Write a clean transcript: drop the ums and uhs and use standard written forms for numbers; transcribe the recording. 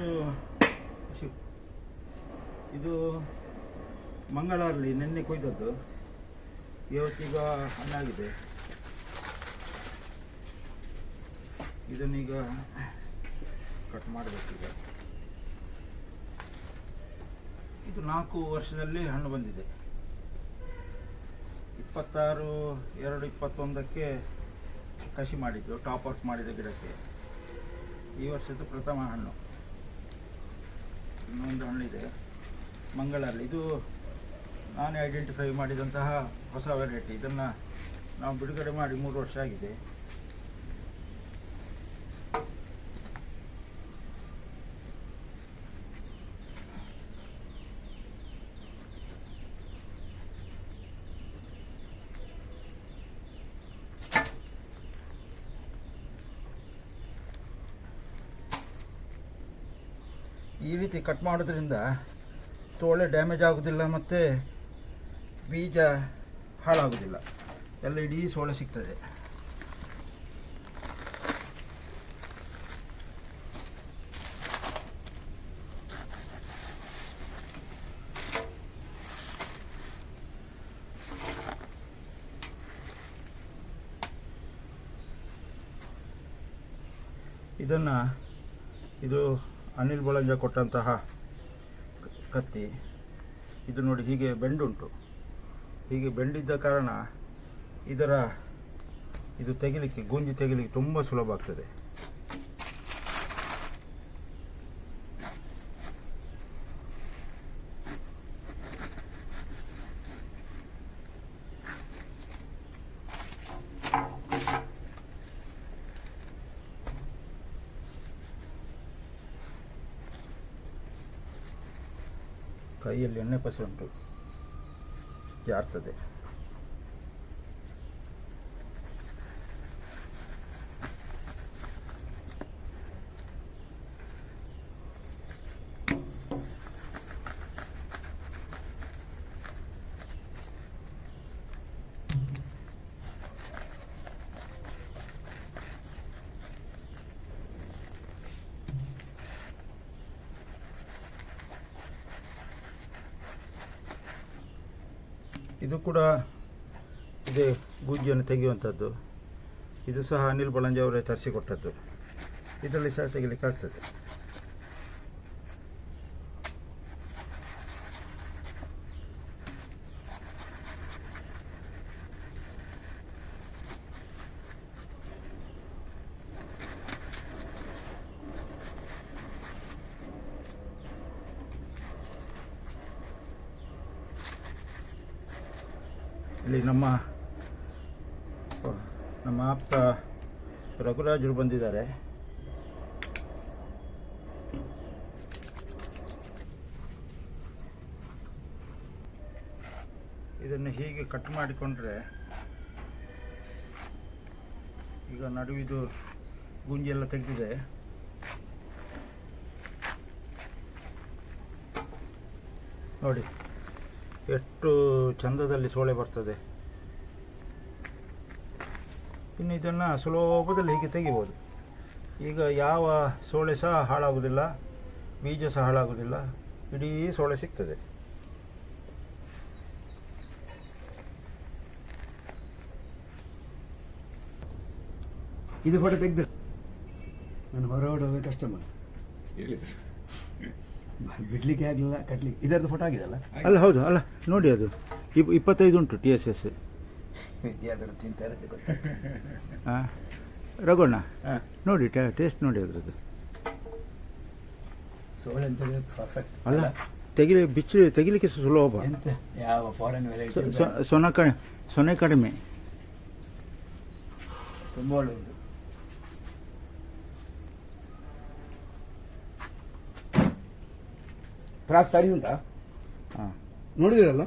ಇದು ಇದು ಮಂಗಳಾರಳಿ ನೆನ್ನೆ ಕೊಯ್ದದ್ದು, ಇವತ್ತೀಗ ಹಣ್ಣಾಗಿದೆ. ಇದನ್ನೀಗ ಕಟ್ ಮಾಡಬೇಕೀಗ. ಇದು 4 ವರ್ಷದಲ್ಲಿ ಹಣ್ಣು ಬಂದಿದೆ. 26/2/21ಕ್ಕೆ ಕಸಿ ಮಾಡಿದ್ದು, ಟಾಪ್ ಔಟ್ ಮಾಡಿದ ಗಿಡಕ್ಕೆ. ಈ ವರ್ಷದ ಪ್ರಥಮ ಹಣ್ಣು. ಇನ್ನೊಂದು ಹಣ್ಣಿದೆ ಮಂಗಳಾರಳಿ. ಇದು ನಾನೇ ಐಡೆಂಟಿಫೈ ಮಾಡಿದಂತಹ ಹೊಸ ವೆರೈಟಿ. ಇದನ್ನು ನಾವು ಬಿಡುಗಡೆ ಮಾಡಿ 3 ವರ್ಷ ಆಗಿದೆ. ಈ ರೀತಿ ಕಟ್ ಮಾಡೋದ್ರಿಂದ ತೋಳೆ ಡ್ಯಾಮೇಜ್ ಆಗೋದಿಲ್ಲ ಮತ್ತು ಬೀಜ ಹಾಳಾಗೋದಿಲ್ಲ. ಎಲ್ಲ ಇಡೀ ಸೋಳೆ ಸಿಗ್ತದೆ. ಇದು ಅನಿಲ್ ಬಳಂಜ ಕೊಟ್ಟಂತಹ ಕತ್ತಿ. ಇದು ನೋಡಿ, ಹೀಗೆ ಬೆಂಡುಂಟು. ಹೀಗೆ ಬೆಂಡಿದ್ದ ಕಾರಣ ಇದು ತೆಗಿಲಿಕ್ಕೆ, ಗುಂಜಿ ತೆಗಿಲಿಕ್ಕೆ ತುಂಬ ಸುಲಭ ಆಗ್ತದೆ. ಕೈಯಲ್ಲಿ ಎಣ್ಣೆ ಪಸೆ ಉಂಟು, ಜಾರ್ತದೆ. ಇದು ಕೂಡ ಇದೇ ಬೂಜಿಯನ್ನು ತೆಗೆಯುವಂಥದ್ದು. ಇದು ಸಹ ಅನಿಲ್ ಬಳಂಜ ಅವರೇ ತರಿಸಿಕೊಟ್ಟದ್ದು. ಇದರಲ್ಲಿ ಸಹ ತೆಗಿಲಿಕ್ಕೆ ಆಗ್ತದೆ. ಇಲ್ಲಿ ನಮ್ಮ ಆಪ್ತ ರಘುರಾಜರು ಬಂದಿದ್ದಾರೆ. ಇದನ್ನು ಹೀಗೆ ಕಟ್ ಮಾಡಿಕೊಂಡ್ರೆ, ಈಗ ನಡುವಿದು ಗುಂಜೆಲ್ಲ ತೆಗೆದಿದೆ. ನೋಡಿ ಎಷ್ಟು ಚಂದದಲ್ಲಿ ಸೋಳೆ ಬರ್ತದೆ. ಇನ್ನು ಇದನ್ನು ಸುಲಭದಲ್ಲಿ ಹೀಗೆ ತೆಗಿಬೋದು. ಈಗ ಯಾವ ಸೋಳೆ ಸಹ ಹಾಳಾಗುವುದಿಲ್ಲ, ಬೀಜ ಸಹ ಹಾಳಾಗುವುದಿಲ್ಲ, ಇಡೀ ಸೋಳೆ ಸಿಗ್ತದೆ. ಇದು ಫೋಟೋ ತೆಗೆದು ನಾನು ಹೊರಗಡೆ ಕಸ್ಟಮರ್ ಬಿಡ್ಲಿಕ್ಕೆ ಆಗಲಿಲ್ಲ, ಕಟ್ಲಿಕ್ಕೆ. ಇದರದ್ದು ಫೋಟೋ ಆಗಿದೆಲ್ಲ? ಅಲ್ಲ, ಹೌದು. ಅಲ್ಲ, ನೋಡಿ, ಅದು 25 ಉಂಟು TSS. ವಿದ್ಯಾರ್ಥಿ ತಿಂತಾರೆ ಗೊತ್ತಾಗ್ತದೆ. ಹಾಂ, ರಘುಣ್ಣ ನೋಡಿ, ಟೇಸ್ಟ್ ನೋಡಿ ಅದರದ್ದು. ಸೋಳೆ ಅಂತ ಪರ್ಫೆಕ್ಟ್ ಅಲ್ಲ, ತೆಗಿಲಿಕ್ಕೆ ಸುಲಭ. ಎಂತ ಯಾವ ಫಾರಿನ್ ವೆರೈಟಿ, ಸೊನೆ ಕಡಿಮೆ, ತುಂಬ ಒಳ್ಳೆ ಉಂಟು. ಕ್ರಾಫ್ಟ್ ಸಾರಿ ಉಂಟಾ? ಹಾಂ, ನೋಡಿದಿರಲ್ಲ.